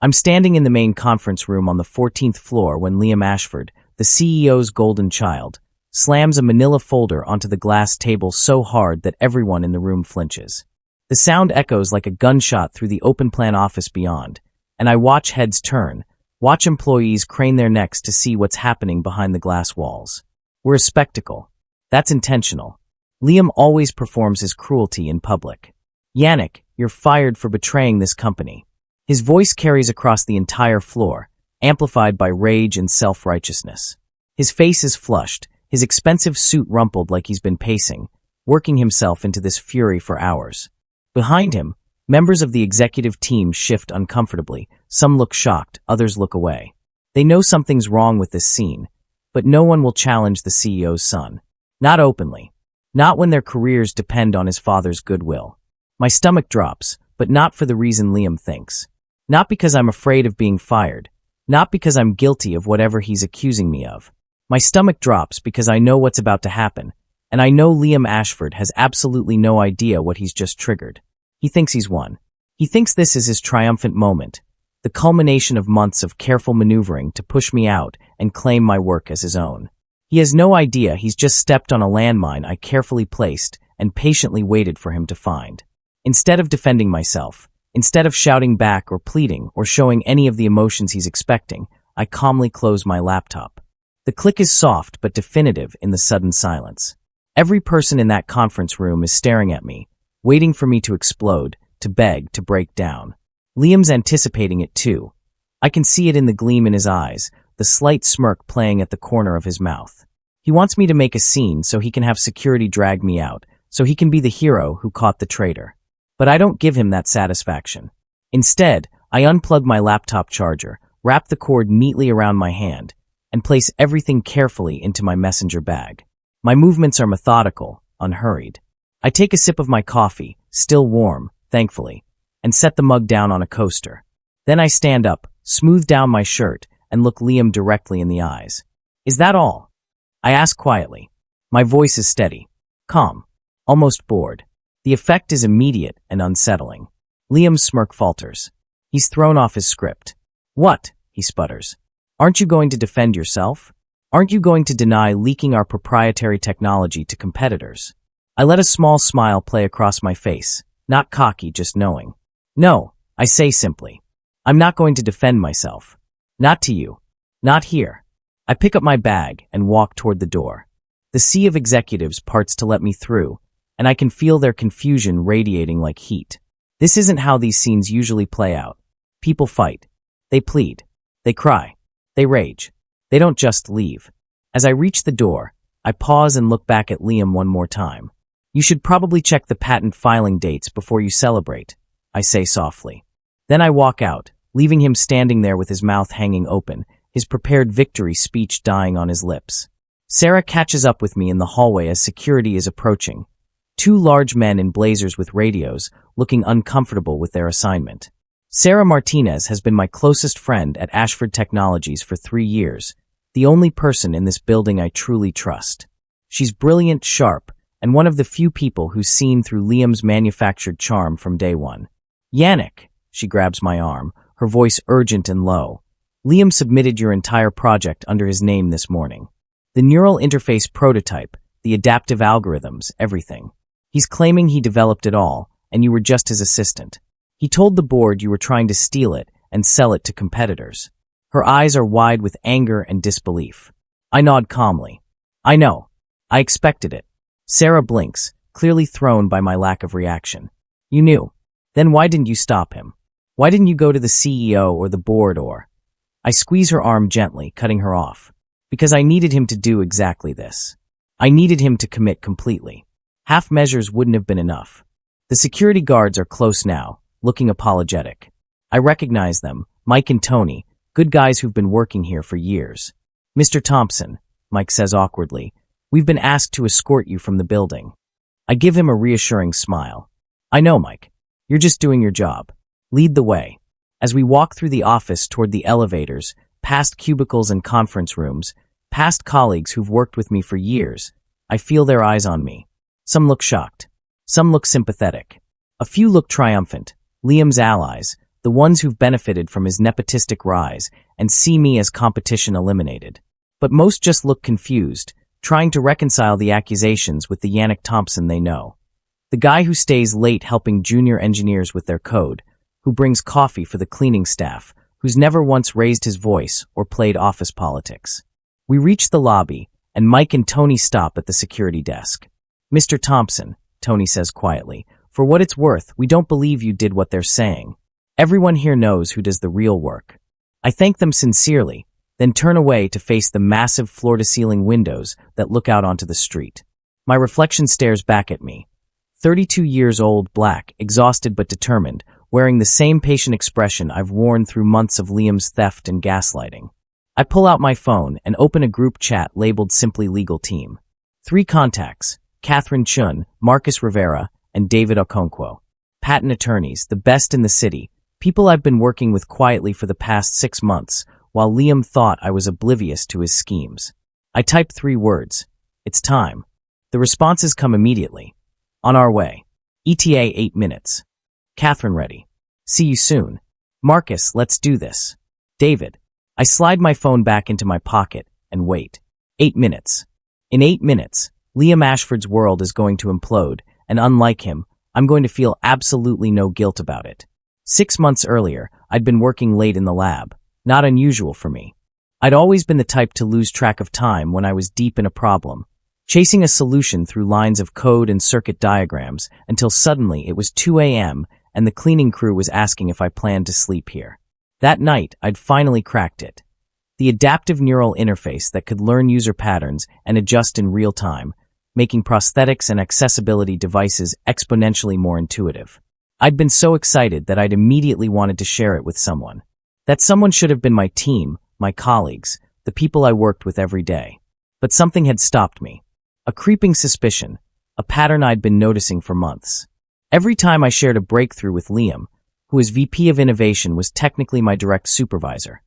I'm standing in the main conference room on the 14th floor when Liam Ashford, the CEO's golden child, slams a manila folder onto the glass table so hard that everyone in the room flinches. The sound echoes like a gunshot through the open-plan office beyond, and I watch heads turn, watch employees crane their necks to see what's happening behind the glass walls. We're a spectacle. That's intentional. Liam always performs his cruelty in public. Yannick, you're fired for betraying this company. His voice carries across the entire floor, amplified by rage and self-righteousness. His face is flushed, his expensive suit rumpled like he's been pacing, working himself into this fury for hours. Behind him, members of the executive team shift uncomfortably. Some look shocked, others look away. They know something's wrong with this scene, but no one will challenge the CEO's son. Not openly. Not when their careers depend on his father's goodwill. My stomach drops, but not for the reason Liam thinks. Not because I'm afraid of being fired. Not because I'm guilty of whatever he's accusing me of. My stomach drops because I know what's about to happen, and I know Liam Ashford has absolutely no idea what he's just triggered. He thinks he's won. He thinks this is his triumphant moment, the culmination of months of careful maneuvering to push me out and claim my work as his own. He has no idea he's just stepped on a landmine I carefully placed and patiently waited for him to find. Instead of defending myself, instead of shouting back or pleading or showing any of the emotions he's expecting, I calmly close my laptop. The click is soft but definitive in the sudden silence. Every person in that conference room is staring at me, waiting for me to explode, to beg, to break down. Liam's anticipating it too. I can see it in the gleam in his eyes, the slight smirk playing at the corner of his mouth. He wants me to make a scene so he can have security drag me out, so he can be the hero who caught the traitor. But I don't give him that satisfaction. Instead, I unplug my laptop charger, wrap the cord neatly around my hand, and place everything carefully into my messenger bag. My movements are methodical, unhurried. I take a sip of my coffee, still warm, thankfully, and set the mug down on a coaster. Then I stand up, smooth down my shirt, and look Liam directly in the eyes. Is that all? I ask quietly. My voice is steady, calm, almost bored. The effect is immediate and unsettling. Liam's smirk falters. He's thrown off his script. What? He sputters. Aren't you going to defend yourself? Aren't you going to deny leaking our proprietary technology to competitors? I let a small smile play across my face, not cocky, just knowing. No, I say simply. I'm not going to defend myself. Not to you. Not here. I pick up my bag and walk toward the door. The sea of executives parts to let me through, and I can feel their confusion radiating like heat. This isn't how these scenes usually play out. People fight. They plead. They cry. They rage. They don't just leave. As I reach the door, I pause and look back at Liam one more time. You should probably check the patent filing dates before you celebrate, I say softly. Then I walk out, leaving him standing there with his mouth hanging open, his prepared victory speech dying on his lips. Sarah catches up with me in the hallway as security is approaching. Two large men in blazers with radios, looking uncomfortable with their assignment. Sarah Martinez has been my closest friend at Ashford Technologies for 3 years, the only person in this building I truly trust. She's brilliant, sharp, and one of the few people who's seen through Liam's manufactured charm from day one. Yannick, she grabs my arm, her voice urgent and low. Liam submitted your entire project under his name this morning. The neural interface prototype, the adaptive algorithms, everything. He's claiming he developed it all, and you were just his assistant. He told the board you were trying to steal it and sell it to competitors. Her eyes are wide with anger and disbelief. I nod calmly. I know. I expected it. Sarah blinks, clearly thrown by my lack of reaction. You knew. Then why didn't you stop him? Why didn't you go to the CEO or the board or... I squeeze her arm gently, cutting her off. Because I needed him to do exactly this. I needed him to commit completely. Half measures wouldn't have been enough. The security guards are close now, looking apologetic. I recognize them, Mike and Tony, good guys who've been working here for years. Mr. Thompson, Mike says awkwardly, we've been asked to escort you from the building. I give him a reassuring smile. I know, Mike. You're just doing your job. Lead the way. As we walk through the office toward the elevators, past cubicles and conference rooms, past colleagues who've worked with me for years, I feel their eyes on me. Some look shocked. Some look sympathetic. A few look triumphant, Liam's allies, the ones who've benefited from his nepotistic rise and see me as competition eliminated. But most just look confused, trying to reconcile the accusations with the Yannick Thompson they know. The guy who stays late helping junior engineers with their code, who brings coffee for the cleaning staff, who's never once raised his voice or played office politics. We reach the lobby, and Mike and Tony stop at the security desk. "Mr. Thompson," Tony says quietly, "for what it's worth, we don't believe you did what they're saying. Everyone here knows who does the real work." I thank them sincerely, then turn away to face the massive floor-to-ceiling windows that look out onto the street. My reflection stares back at me. 32 years old, black, exhausted but determined, wearing the same patient expression I've worn through months of Liam's theft and gaslighting. I pull out my phone and open a group chat labeled simply Legal Team. 3 contacts: Catherine Chun, Marcus Rivera, and David Okonkwo. Patent attorneys, the best in the city, people I've been working with quietly for the past 6 months, while Liam thought I was oblivious to his schemes. I type 3 words. "It's time." The responses come immediately. "On our way. ETA 8 minutes. Catherine, ready. See you soon. Marcus, let's do this. David." I slide my phone back into my pocket and wait. 8 minutes. In 8 minutes, Liam Ashford's world is going to implode, and unlike him, I'm going to feel absolutely no guilt about it. 6 months earlier, I'd been working late in the lab. Not unusual for me. I'd always been the type to lose track of time when I was deep in a problem, chasing a solution through lines of code and circuit diagrams until suddenly it was 2 a.m. and the cleaning crew was asking if I planned to sleep here. That night, I'd finally cracked it. The adaptive neural interface that could learn user patterns and adjust in real time, making prosthetics and accessibility devices exponentially more intuitive. I'd been so excited that I'd immediately wanted to share it with someone. That someone should have been my team, my colleagues, the people I worked with every day. But something had stopped me. A creeping suspicion, a pattern I'd been noticing for months. Every time I shared a breakthrough with Liam, who as VP of Innovation was technically my direct supervisor,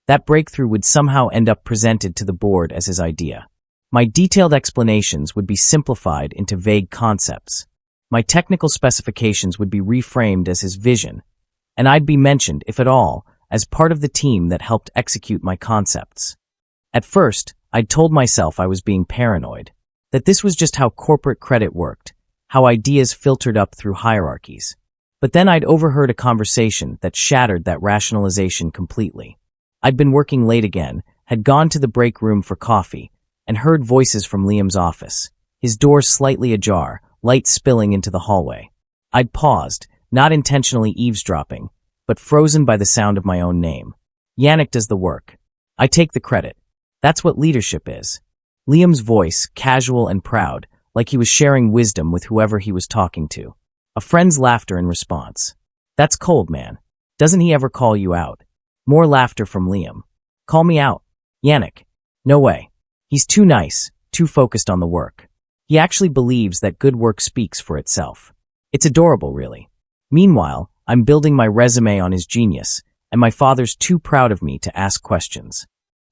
that breakthrough would somehow end up presented to the board as his idea. My detailed explanations would be simplified into vague concepts. My technical specifications would be reframed as his vision, and I'd be mentioned, if at all, as part of the team that helped execute my concepts. At first, I'd told myself I was being paranoid, that this was just how corporate credit worked, how ideas filtered up through hierarchies. But then I'd overheard a conversation that shattered that rationalization completely. I'd been working late again, had gone to the break room for coffee, and heard voices from Liam's office, his door slightly ajar, light spilling into the hallway. I'd paused, not intentionally eavesdropping, but frozen by the sound of my own name. Yannick does the work. I take the credit. That's what leadership is. Liam's voice, casual and proud, like he was sharing wisdom with whoever he was talking to. A friend's laughter in response. "That's cold, man. Doesn't he ever call you out?" More laughter from Liam. "Call me out. Yannick. No way. He's too nice, too focused on the work. He actually believes that good work speaks for itself. It's adorable, really." Meanwhile, I'm building my resume on his genius, and my father's too proud of me to ask questions.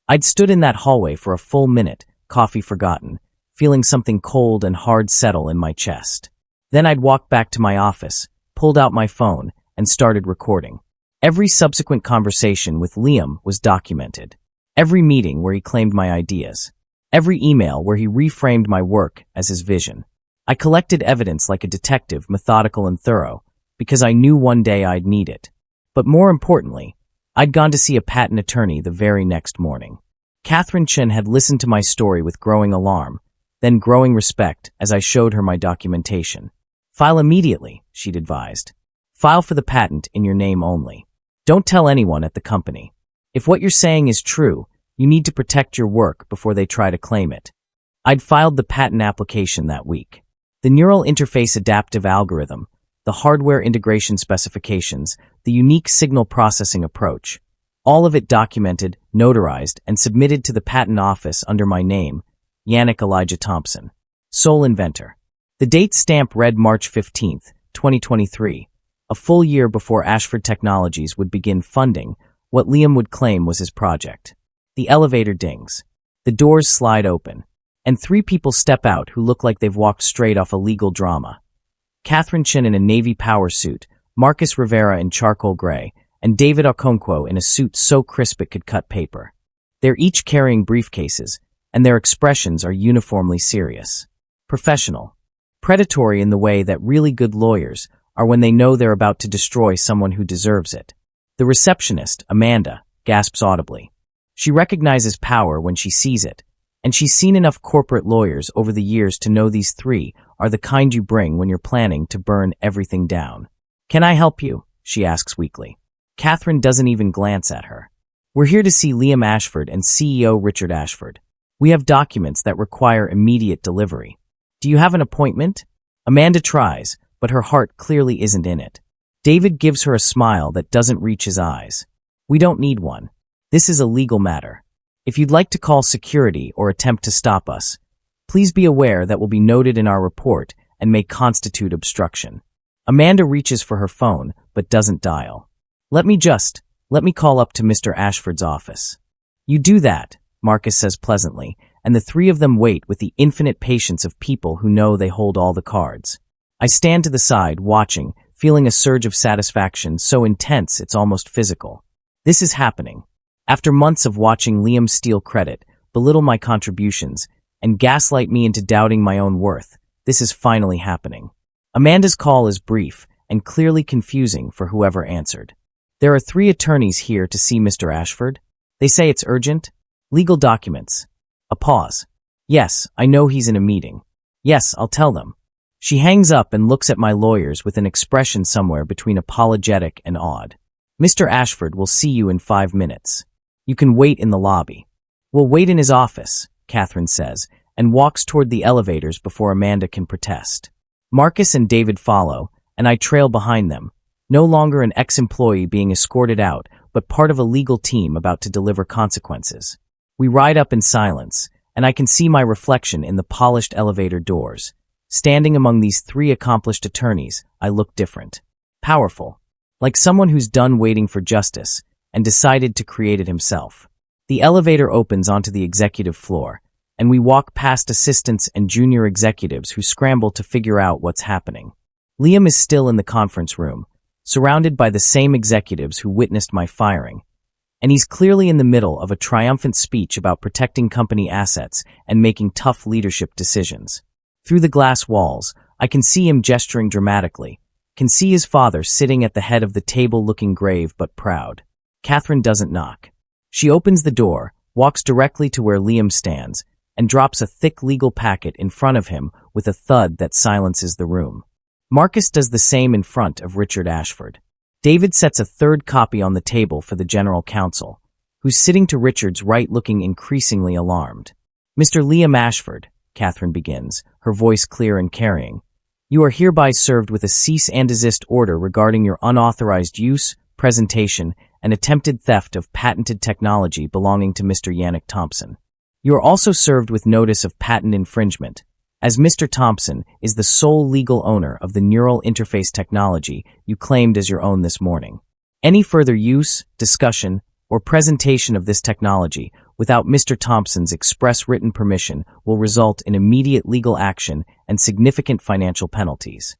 I'd stood in that hallway for a full minute, coffee forgotten, feeling something cold and hard settle in my chest. Then I'd walked back to my office, pulled out my phone, and started recording. Every subsequent conversation with Liam was documented. Every meeting where he claimed my ideas. Every email where he reframed my work as his vision. I collected evidence like a detective, methodical and thorough, because I knew one day I'd need it. But more importantly, I'd gone to see a patent attorney the very next morning. Catherine Chen had listened to my story with growing alarm, then growing respect as I showed her my documentation. "File immediately," she'd advised. "File for the patent in your name only. Don't tell anyone at the company. If what you're saying is true, you need to protect your work before they try to claim it." I'd filed the patent application that week. The neural interface adaptive algorithm, the hardware integration specifications, the unique signal processing approach, all of it documented, notarized, and submitted to the patent office under my name, Yannick Elijah Thompson, sole inventor. The date stamp read March 15th, 2023, a full year before Ashford Technologies would begin funding what Liam would claim was his project. The elevator dings. The doors slide open, and 3 people step out who look like they've walked straight off a legal drama. Catherine Chin in a navy power suit, Marcus Rivera in charcoal gray, and David Okonkwo in a suit so crisp it could cut paper. They're each carrying briefcases, and their expressions are uniformly serious. Professional. Predatory in the way that really good lawyers are when they know they're about to destroy someone who deserves it. The receptionist, Amanda, gasps audibly. She recognizes power when she sees it, and she's seen enough corporate lawyers over the years to know these three are the kind you bring when you're planning to burn everything down. "Can I help you?" she asks weakly. Catherine doesn't even glance at her. "We're here to see Liam Ashford and CEO Richard Ashford. We have documents that require immediate delivery. Do you have an appointment?" Amanda tries, but her heart clearly isn't in it. David gives her a smile that doesn't reach his eyes. "We don't need one. This is a legal matter. If you'd like to call security or attempt to stop us, please be aware that will be noted in our report and may constitute obstruction." Amanda reaches for her phone, but doesn't dial. Let me call up to Mr. Ashford's office." "You do that," Marcus says pleasantly, and the three of them wait with the infinite patience of people who know they hold all the cards. I stand to the side, watching, feeling a surge of satisfaction so intense it's almost physical. This is happening. After months of watching Liam steal credit, belittle my contributions, and gaslight me into doubting my own worth, this is finally happening. Amanda's call is brief and clearly confusing for whoever answered. "There are 3 attorneys here to see Mr. Ashford. They say it's urgent. Legal documents." A pause. "Yes, I know he's in a meeting. Yes, I'll tell them." She hangs up and looks at my lawyers with an expression somewhere between apologetic and awed. "Mr. Ashford will see you in 5 minutes. You can wait in the lobby." "We'll wait in his office," Catherine says, and walks toward the elevators before Amanda can protest. Marcus and David follow, and I trail behind them, no longer an ex-employee being escorted out, but part of a legal team about to deliver consequences. We ride up in silence, and I can see my reflection in the polished elevator doors. Standing among these 3 accomplished attorneys, I look different. Powerful. Like someone who's done waiting for justice and decided to create it himself. The elevator opens onto the executive floor, and we walk past assistants and junior executives who scramble to figure out what's happening. Liam is still in the conference room, surrounded by the same executives who witnessed my firing, and he's clearly in the middle of a triumphant speech about protecting company assets and making tough leadership decisions. Through the glass walls, I can see him gesturing dramatically, can see his father sitting at the head of the table looking grave but proud. Catherine doesn't knock. She opens the door, walks directly to where Liam stands, and drops a thick legal packet in front of him with a thud that silences the room. Marcus does the same in front of Richard Ashford. David sets a 3rd copy on the table for the general counsel, who's sitting to Richard's right looking increasingly alarmed. "Mr. Liam Ashford," Catherine begins, her voice clear and carrying, "you are hereby served with a cease and desist order regarding your unauthorized use, presentation, and attempted theft of patented technology belonging to Mr. Yannick Thompson. You are also served with notice of patent infringement, as Mr. Thompson is the sole legal owner of the neural interface technology you claimed as your own this morning. Any further use, discussion, or presentation of this technology without Mr. Thompson's express written permission will result in immediate legal action and significant financial penalties."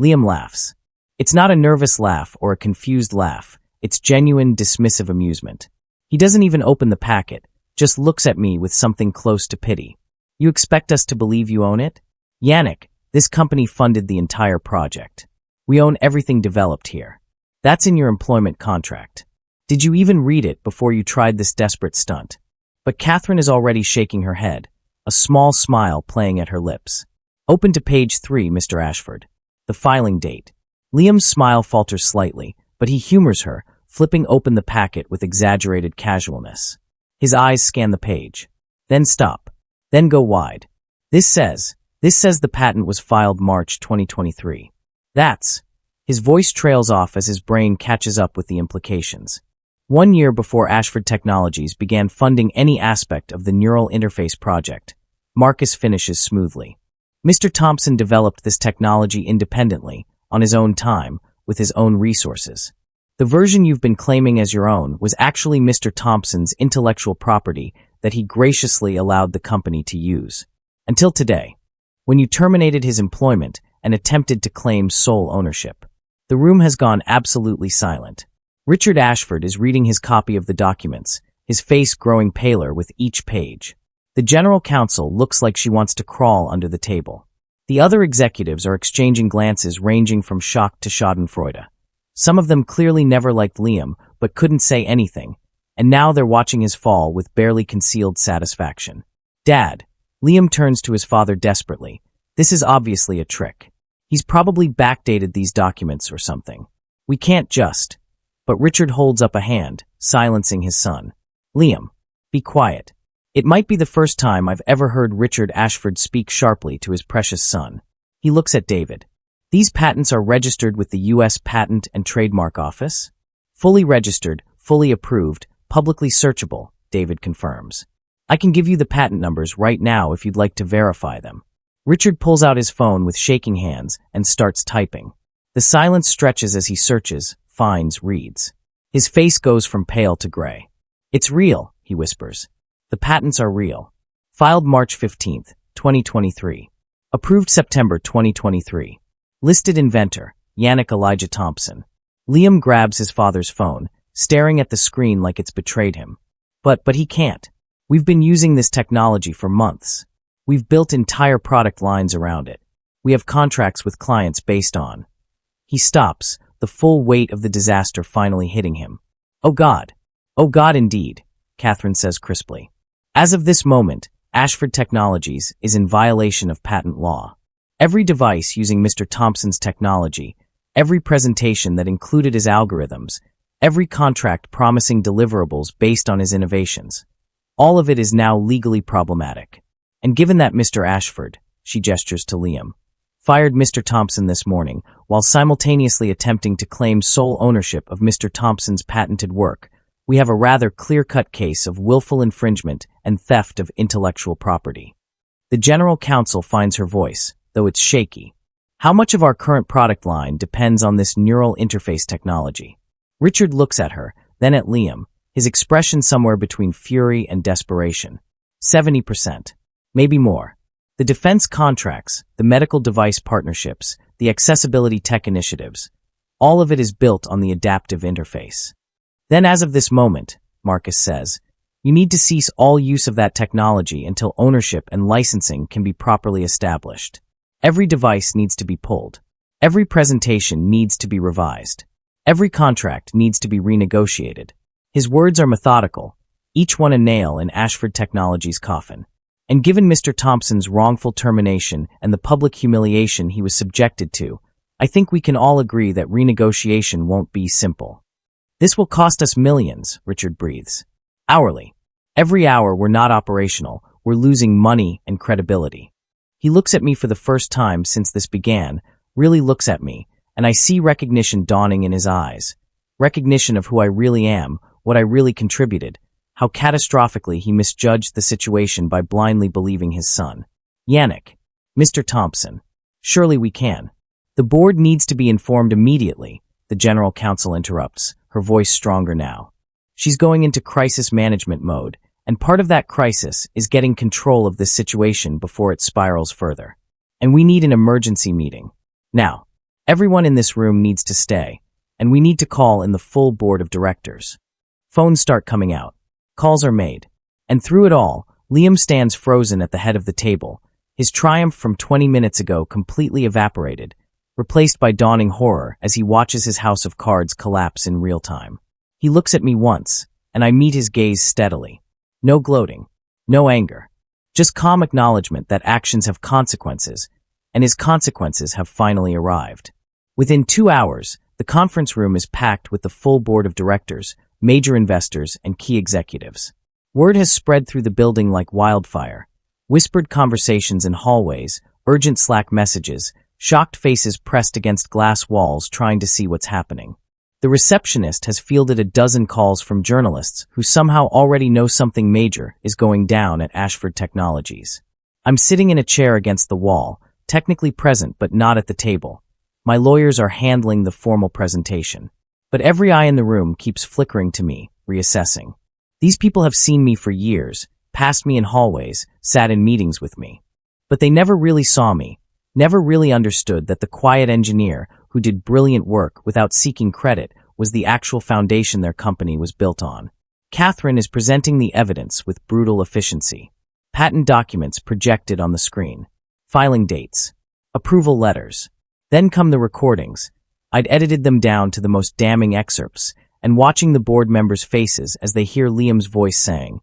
Liam laughs. It's not a nervous laugh or a confused laugh. It's genuine, dismissive amusement. He doesn't even open the packet, just looks at me with something close to pity. "You expect us to believe you own it? Yannick, this company funded the entire project. We own everything developed here. That's in your employment contract. Did you even read it before you tried this desperate stunt?" But Catherine is already shaking her head, a small smile playing at her lips. "Open to page 3, Mr. Ashford. The filing date." Liam's smile falters slightly, but he humors her, flipping open the packet with exaggerated casualness. His eyes scan the page. Then stop. Then go wide. This says the patent was filed March 2023. That's. His voice trails off as his brain catches up with the implications. 1 year before Ashford Technologies began funding any aspect of the neural interface project, Marcus finishes smoothly. Mr. Thompson developed this technology independently, on his own time, with his own resources. The version you've been claiming as your own was actually Mr. Thompson's intellectual property that he graciously allowed the company to use. Until today, when you terminated his employment and attempted to claim sole ownership. The room has gone absolutely silent. Richard Ashford is reading his copy of the documents, his face growing paler with each page. The general counsel looks like she wants to crawl under the table. The other executives are exchanging glances ranging from shock to schadenfreude. Some of them clearly never liked Liam, but couldn't say anything, and now they're watching his fall with barely concealed satisfaction. "Dad," Liam turns to his father desperately. "This is obviously a trick. He's probably backdated these documents or something. We can't just—" But Richard holds up a hand, silencing his son. "Liam, be quiet." It might be the first time I've ever heard Richard Ashford speak sharply to his precious son. He looks at David. "These patents are registered with the U.S. Patent and Trademark Office?" "Fully registered, fully approved, publicly searchable," David confirms. "I can give you the patent numbers right now if you'd like to verify them." Richard pulls out his phone with shaking hands and starts typing. The silence stretches as he searches, finds, reads. His face goes from pale to gray. "It's real," he whispers. "The patents are real. Filed March 15th, 2023. Approved September 2023. Listed inventor, Yannick Elijah Thompson." Liam grabs his father's phone, staring at the screen like it's betrayed him. But he can't. "We've been using this technology for months. We've built entire product lines around it. We have contracts with clients based on—" He stops, the full weight of the disaster finally hitting him. "Oh God. Oh God indeed," Catherine says crisply. "As of this moment, Ashford Technologies is in violation of patent law. Every device using Mr. Thompson's technology, every presentation that included his algorithms, every contract promising deliverables based on his innovations, all of it is now legally problematic. And given that Mr. Ashford," she gestures to Liam, "fired Mr. Thompson this morning while simultaneously attempting to claim sole ownership of Mr. Thompson's patented work, we have a rather clear-cut case of willful infringement and theft of intellectual property." The general counsel finds her voice, though it's shaky. "How much of our current product line depends on this neural interface technology?" Richard looks at her, then at Liam, his expression somewhere between fury and desperation. 70%. Maybe more. The defense contracts, the medical device partnerships, the accessibility tech initiatives, all of it is built on the adaptive interface. "Then as of this moment," Marcus says, "you need to cease all use of that technology until ownership and licensing can be properly established. Every device needs to be pulled. Every presentation needs to be revised. Every contract needs to be renegotiated." His words are methodical, each one a nail in Ashford Technologies' coffin. And given Mr. Thompson's wrongful termination and the public humiliation he was subjected to, I think we can all agree that renegotiation won't be simple. "This will cost us millions," Richard breathes. "Hourly. Every hour we're not operational, we're losing money and credibility." He looks at me for the first time since this began, really looks at me, and I see recognition dawning in his eyes. Recognition of who I really am, what I really contributed, how catastrophically he misjudged the situation by blindly believing his son. "Yannick, Mr. Thompson, surely we can." "The board needs to be informed immediately," the general counsel interrupts, her voice stronger now. She's going into crisis management mode, and part of that crisis is getting control of this situation before it spirals further. "And we need an emergency meeting. Now, everyone in this room needs to stay, and we need to call in the full board of directors." Phones start coming out. Calls are made. And through it all, Liam stands frozen at the head of the table, his triumph from 20 minutes ago completely evaporated, replaced by dawning horror as he watches his house of cards collapse in real time. He looks at me once, and I meet his gaze steadily. No gloating, no anger, just calm acknowledgement that actions have consequences, and his consequences have finally arrived. Within 2 hours, the conference room is packed with the full board of directors, major investors, and key executives. Word has spread through the building like wildfire. Whispered conversations in hallways, urgent Slack messages, shocked faces pressed against glass walls trying to see what's happening. The receptionist has fielded a dozen calls from journalists who somehow already know something major is going down at Ashford Technologies. I'm sitting in a chair against the wall, technically present but not at the table. My lawyers are handling the formal presentation. But every eye in the room keeps flickering to me, reassessing. These people have seen me for years, passed me in hallways, sat in meetings with me. But they never really saw me, never really understood that the quiet engineer who did brilliant work without seeking credit was the actual foundation their company was built on. Catherine is presenting the evidence with brutal efficiency. Patent documents projected on the screen. Filing dates. Approval letters. Then come the recordings. I'd edited them down to the most damning excerpts, and watching the board members' faces as they hear Liam's voice saying,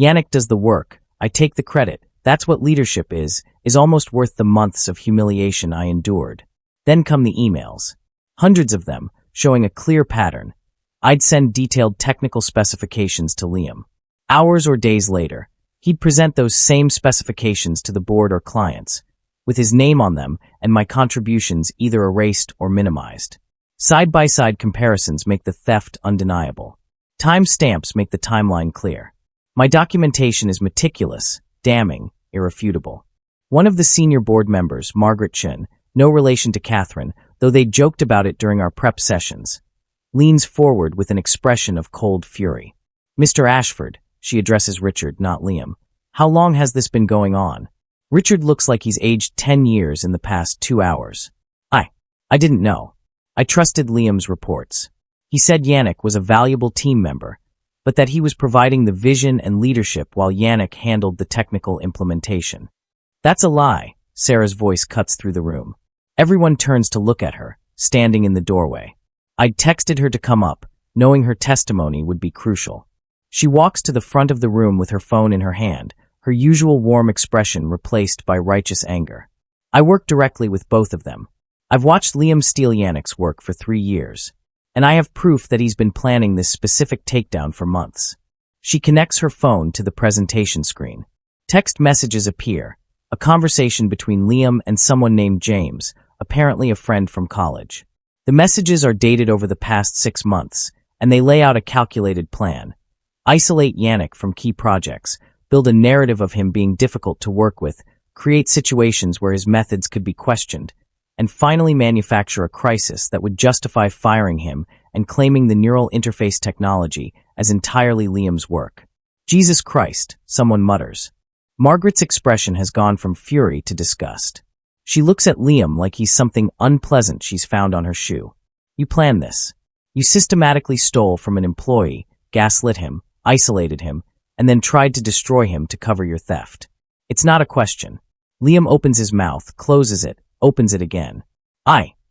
"Yannick does the work, I take the credit, that's what leadership is almost worth the months of humiliation I endured." Then come the emails. Hundreds of them, showing a clear pattern. I'd send detailed technical specifications to Liam. Hours or days later, he'd present those same specifications to the board or clients, with his name on them and my contributions either erased or minimized. Side-by-side comparisons make the theft undeniable. Time stamps make the timeline clear. My documentation is meticulous, damning, irrefutable. One of the senior board members, Margaret Chen, no relation to Catherine, though they joked about it during our prep sessions, leans forward with an expression of cold fury. "Mr. Ashford," she addresses Richard, not Liam, "how long has this been going on?" Richard looks like he's aged 10 years in the past 2 hours. I didn't know. I trusted Liam's reports. He said Yannick was a valuable team member, but that he was providing the vision and leadership while Yannick handled the technical implementation. "That's a lie," Sarah's voice cuts through the room. Everyone turns to look at her, standing in the doorway. I'd texted her to come up, knowing her testimony would be crucial. She walks to the front of the room with her phone in her hand, her usual warm expression replaced by righteous anger. "I work directly with both of them. I've watched Liam steal Yannick's work for 3 years, and I have proof that he's been planning this specific takedown for months." She connects her phone to the presentation screen. Text messages appear, a conversation between Liam and someone named James, apparently a friend from college. The messages are dated over the past 6 months, and they lay out a calculated plan. Isolate Yannick from key projects, build a narrative of him being difficult to work with, create situations where his methods could be questioned, and finally manufacture a crisis that would justify firing him and claiming the neural interface technology as entirely Liam's work. "Jesus Christ," someone mutters. Margaret's expression has gone from fury to disgust. She looks at Liam like he's something unpleasant she's found on her shoe. "You planned this. You systematically stole from an employee, gaslit him, isolated him, and then tried to destroy him to cover your theft. It's not a question." Liam opens his mouth, closes it, opens it again.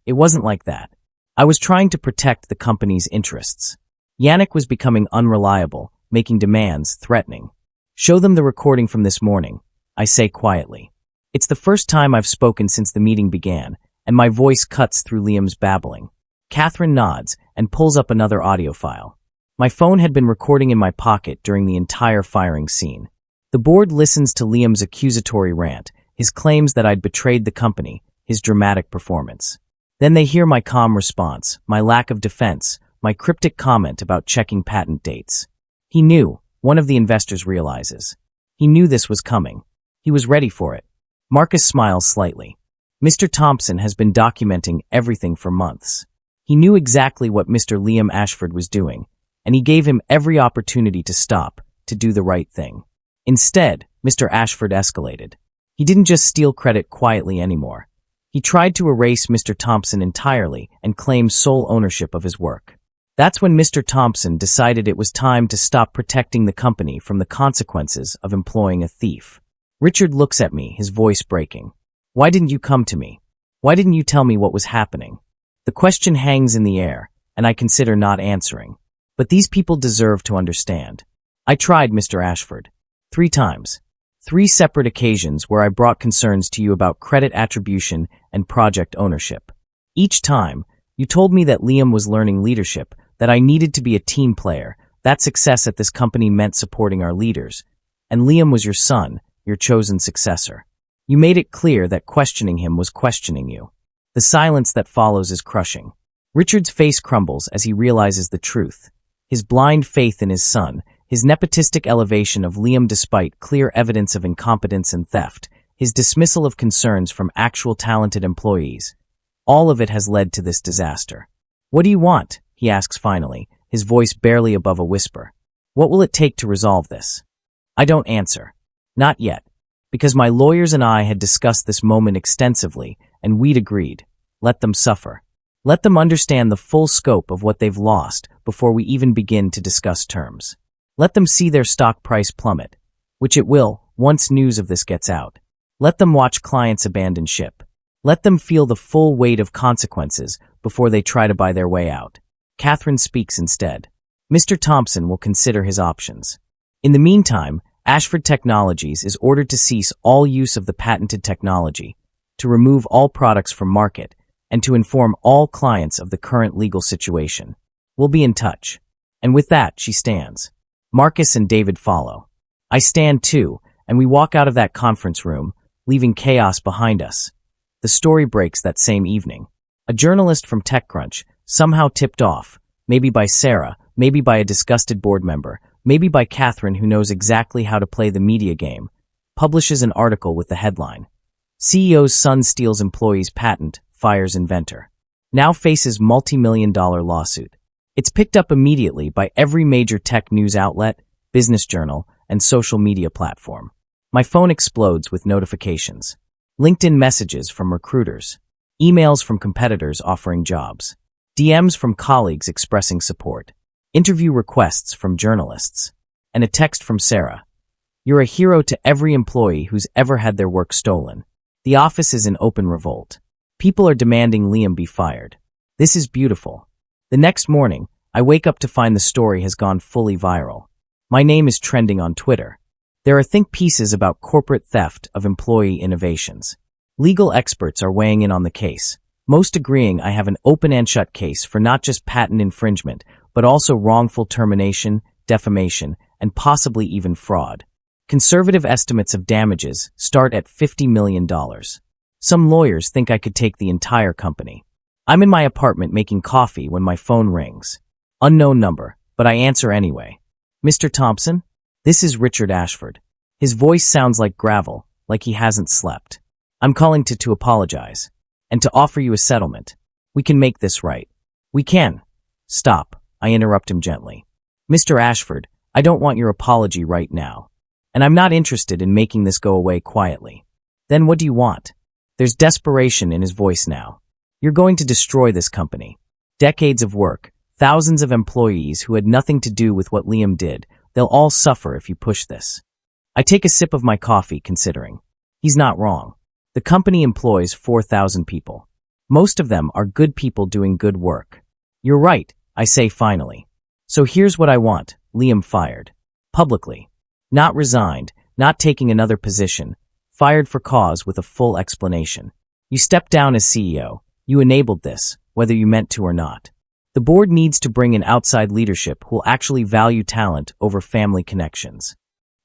It wasn't like that. I was trying to protect the company's interests. Yannick was becoming unreliable, making demands threatening. "Show them the recording from this morning," I say quietly. It's the first time I've spoken since the meeting began, and my voice cuts through Liam's babbling. Catherine nods and pulls up another audio file. My phone had been recording in my pocket during the entire firing scene. The board listens to Liam's accusatory rant, his claims that I'd betrayed the company, his dramatic performance. Then they hear my calm response, my lack of defense, my cryptic comment about checking patent dates. He knew, one of the investors realizes. He knew this was coming. He was ready for it. Marcus smiles slightly. Mr. Thompson has been documenting everything for months. He knew exactly what Mr. Liam Ashford was doing, and he gave him every opportunity to stop, to do the right thing. Instead, Mr. Ashford escalated. He didn't just steal credit quietly anymore. He tried to erase Mr. Thompson entirely and claim sole ownership of his work. That's when Mr. Thompson decided it was time to stop protecting the company from the consequences of employing a thief. Richard looks at me, his voice breaking. "Why didn't you come to me? Why didn't you tell me what was happening?" The question hangs in the air, and I consider not answering. But these people deserve to understand. I tried, Mr. Ashford. 3 times. 3 separate occasions where I brought concerns to you about credit attribution and project ownership. Each time, you told me that Liam was learning leadership, that I needed to be a team player, that success at this company meant supporting our leaders, and Liam was your son, your chosen successor. You made it clear that questioning him was questioning you. The silence that follows is crushing. Richard's face crumbles as he realizes the truth. His blind faith in his son, his nepotistic elevation of Liam despite clear evidence of incompetence and theft, his dismissal of concerns from actual talented employees. All of it has led to this disaster. "What do you want?" he asks finally, his voice barely above a whisper. "What will it take to resolve this?" I don't answer. Not yet. Because my lawyers and I had discussed this moment extensively, and we'd agreed. Let them suffer. Let them understand the full scope of what they've lost before we even begin to discuss terms. Let them see their stock price plummet, which it will once news of this gets out. Let them watch clients abandon ship. Let them feel the full weight of consequences before they try to buy their way out. Catherine speaks instead. Mr. Thompson will consider his options. In the meantime, Ashford Technologies is ordered to cease all use of the patented technology, to remove all products from market, and to inform all clients of the current legal situation. We'll be in touch. And with that, she stands. Marcus and David follow. I stand too, and we walk out of that conference room, leaving chaos behind us. The story breaks that same evening. A journalist from TechCrunch, somehow tipped off, maybe by Sarah, maybe by a disgusted board member, maybe by Catherine who knows exactly how to play the media game, publishes an article with the headline, CEO's son steals employee's patent, fires inventor. Now faces multi-million-dollar lawsuit. It's picked up immediately by every major tech news outlet, business journal, and social media platform. My phone explodes with notifications. LinkedIn messages from recruiters, emails from competitors offering jobs, DMs from colleagues expressing support, interview requests from journalists, and a text from Sarah. You're a hero to every employee who's ever had their work stolen. The office is in open revolt. People are demanding Liam be fired. This is beautiful. The next morning, I wake up to find the story has gone fully viral. My name is trending on Twitter. There are think pieces about corporate theft of employee innovations. Legal experts are weighing in on the case, most agreeing I have an open and shut case for not just patent infringement, but also wrongful termination, defamation, and possibly even fraud. Conservative estimates of damages start at $50 million. Some lawyers think I could take the entire company. I'm in my apartment making coffee when my phone rings. Unknown number, but I answer anyway. Mr. Thompson? This is Richard Ashford. His voice sounds like gravel, like he hasn't slept. I'm calling to apologize. And to offer you a settlement. We can make this right. We can. Stop, I interrupt him gently. Mr. Ashford, I don't want your apology right now. And I'm not interested in making this go away quietly. Then what do you want? There's desperation in his voice now. You're going to destroy this company. Decades of work, thousands of employees who had nothing to do with what Liam did, they'll all suffer if you push this. I take a sip of my coffee, considering. He's not wrong. The company employs 4,000 people. Most of them are good people doing good work. You're right, I say finally. So here's what I want, Liam fired. Publicly. Not resigned, not taking another position. Fired for cause with a full explanation. You stepped down as CEO. You enabled this, whether you meant to or not. The board needs to bring in outside leadership who will actually value talent over family connections.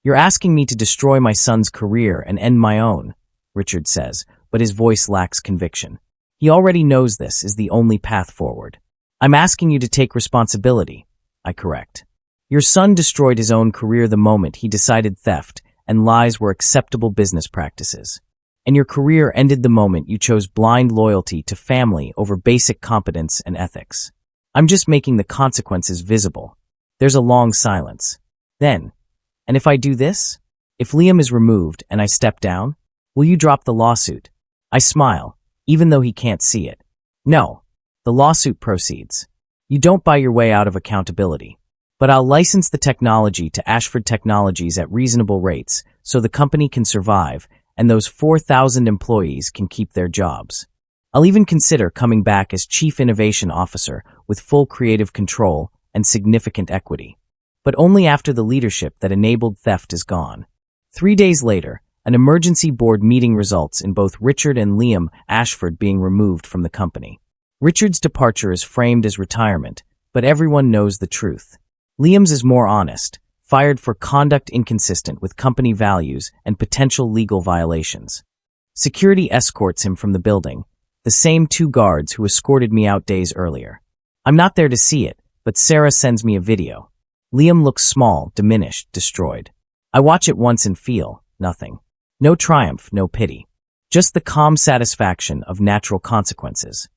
You're asking me to destroy my son's career and end my own, Richard says, but his voice lacks conviction. He already knows this is the only path forward. I'm asking you to take responsibility, I correct. Your son destroyed his own career the moment he decided theft and lies were acceptable business practices. And your career ended the moment you chose blind loyalty to family over basic competence and ethics. I'm just making the consequences visible. There's a long silence. Then, and if I do this? If Liam is removed and I step down? Will you drop the lawsuit? I smile, even though he can't see it. No. The lawsuit proceeds. You don't buy your way out of accountability. But I'll license the technology to Ashford Technologies at reasonable rates so the company can survive and those 4,000 employees can keep their jobs. I'll even consider coming back as Chief Innovation Officer with full creative control and significant equity. But only after the leadership that enabled theft is gone. 3 days later, an emergency board meeting results in both Richard and Liam Ashford being removed from the company. Richard's departure is framed as retirement, but everyone knows the truth. Liam's is more honest, fired for conduct inconsistent with company values and potential legal violations. Security escorts him from the building, the same 2 guards who escorted me out days earlier. I'm not there to see it, but Sarah sends me a video. Liam looks small, diminished, destroyed. I watch it once and feel nothing. No triumph, no pity. Just the calm satisfaction of natural consequences.